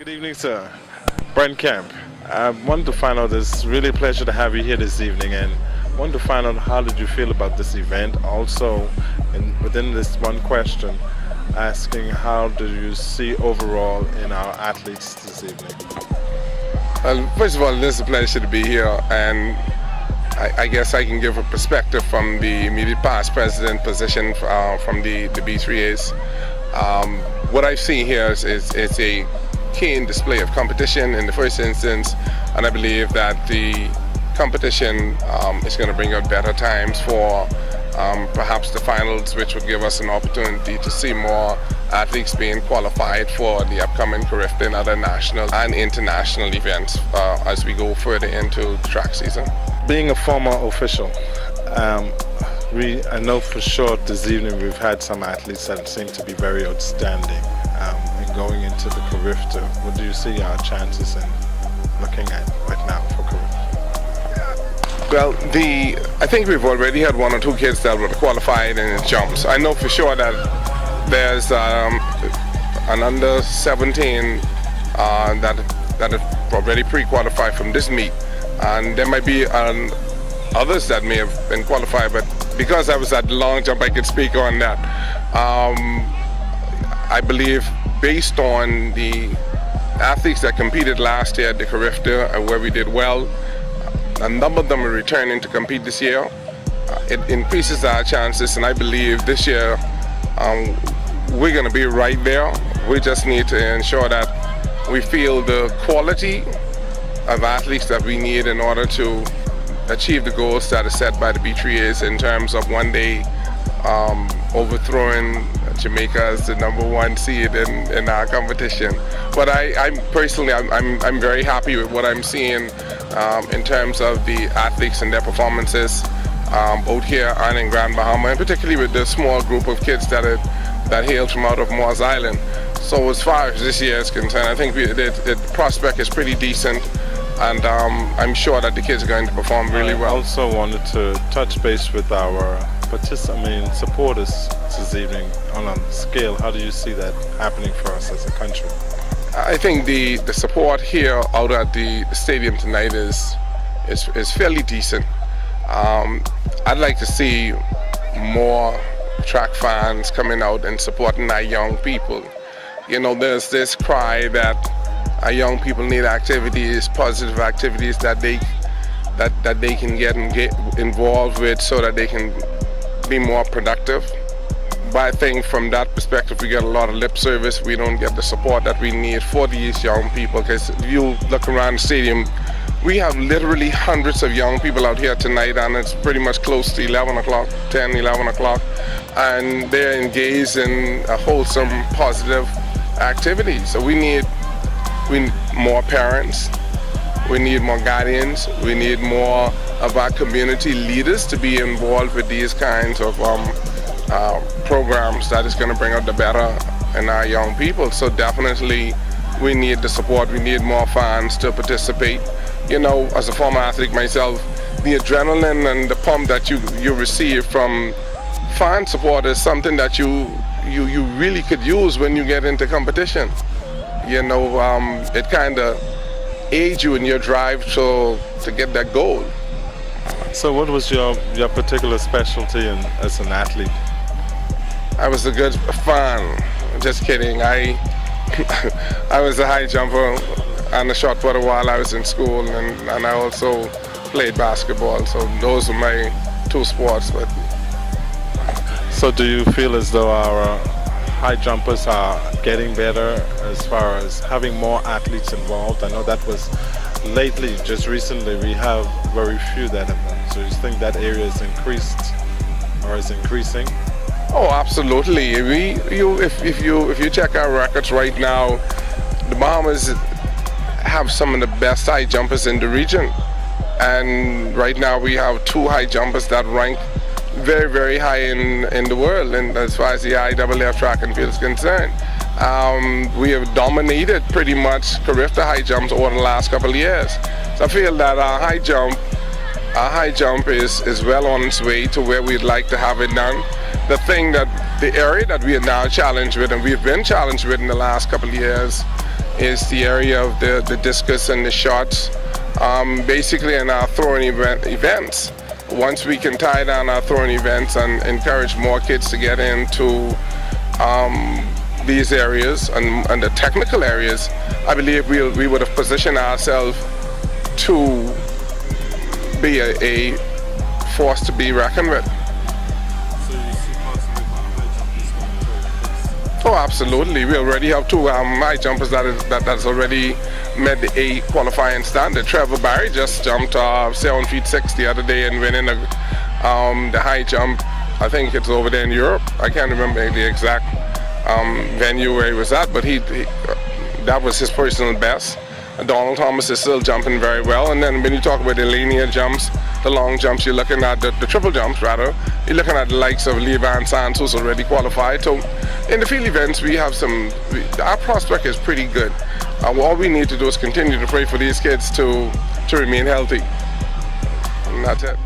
Good evening, sir. Brent Kemp. I want to find out, it's really a pleasure to have you here this evening, and want to find out how did you feel about this event. Also, within this one question, asking how do you see overall in our athletes this evening? Well, first of all, it is a pleasure to be here, and I guess I can give a perspective from the immediate past president position from the B3As. What I've seen here is a keen display of competition in the first instance, and I believe that the competition is going to bring out better times for perhaps the finals, which would give us an opportunity to see more athletes being qualified for the upcoming Carifta and other national and international events as we go further into the track season. Being a former official, I know for sure this evening we've had some athletes that seem to be very outstanding. And going into the Carifta, what do you see our chances in looking at right now for Carifta? Well, I think we've already had one or two kids that were qualified in jumps. I know for sure that there's an under 17 that have already pre-qualified from this meet, and there might be others that may have been qualified, but because I was at the long jump, I could speak on that. I believe based on the athletes that competed last year at the Carifta, where we did well, a number of them are returning to compete this year. It increases our chances, and I believe this year we're going to be right there. We just need to ensure that we feel the quality of athletes that we need in order to achieve the goals that are set by the B3As in terms of one day overthrowing Jamaica as the #1 seed in our competition. But I'm personally very happy with what I'm seeing in terms of the athletes and their performances both here and in Grand Bahama, and particularly with the small group of kids that hailed from out of Moores Island. So as far as this year is concerned, I think the prospect is pretty decent, and I'm sure that the kids are going to perform really well. I also wanted to touch base with our supporters this evening on a scale. How do you see that happening for us as a country? I think the support here out at the stadium tonight is fairly decent. I'd like to see more track fans coming out and supporting our young people. You know, there's this cry that our young people need activities, positive activities that they can get involved with so that they can be more productive. But I think from that perspective, we get a lot of lip service. We don't get the support that we need for these young people, because if you look around the stadium, we have literally hundreds of young people out here tonight, and it's pretty much close to 11 o'clock, 10, 11 o'clock, and they're engaged in a wholesome, positive activity. So we need more parents, we need more guardians, we need more of our community leaders to be involved with these kinds of programs that is going to bring out the better in our young people. So definitely we need the support, we need more fans to participate. You know, as a former athlete myself, the adrenaline and the pump that you receive from fan support is something that you really could use when you get into competition. You know, it kind of aids you in your drive to get that goal. So what was your particular specialty as an athlete? I was a good fan. Just kidding. I was a high jumper and a shot putter while I was in school, and I also played basketball. So those are my two sports. But so do you feel as though our high jumpers are getting better as far as having more athletes involved? I know that was lately, just recently, we have very few that have done. So you think that area is increased or is increasing? Oh, absolutely. If you check our records right now, the Bahamas have some of the best high jumpers in the region, and right now we have two high jumpers that rank very, very high in the world, and as far as the IAAF track and field is concerned. We have dominated pretty much Carifta high jumps over the last couple of years. So I feel that our high jump is well on its way to where we'd like to have it done. The area that we are now challenged with, and we've been challenged with in the last couple of years, is the area of the discus and the shots. Basically in our throwing events, once we can tie down our throwing events and encourage more kids to get into these areas and the technical areas, I believe we would have positioned ourselves to be a force to be reckoned with. So you see possibly high jumpers going to Oh, absolutely. We already have two high jumpers that's already met the A qualifying standard. Trevor Barry just jumped 7 feet 6 the other day and winning the high jump. I think it's over there in Europe. I can't remember the exact venue where he was at, but he that was his personal best. Donald Thomas is still jumping very well. And then when you talk about the linear jumps, the long jumps, you're looking at the triple jumps rather. You're looking at the likes of Levan Sands, who's already qualified. So in the field events, we have our prospect is pretty good. All we need to do is continue to pray for these kids to remain healthy. And that's it.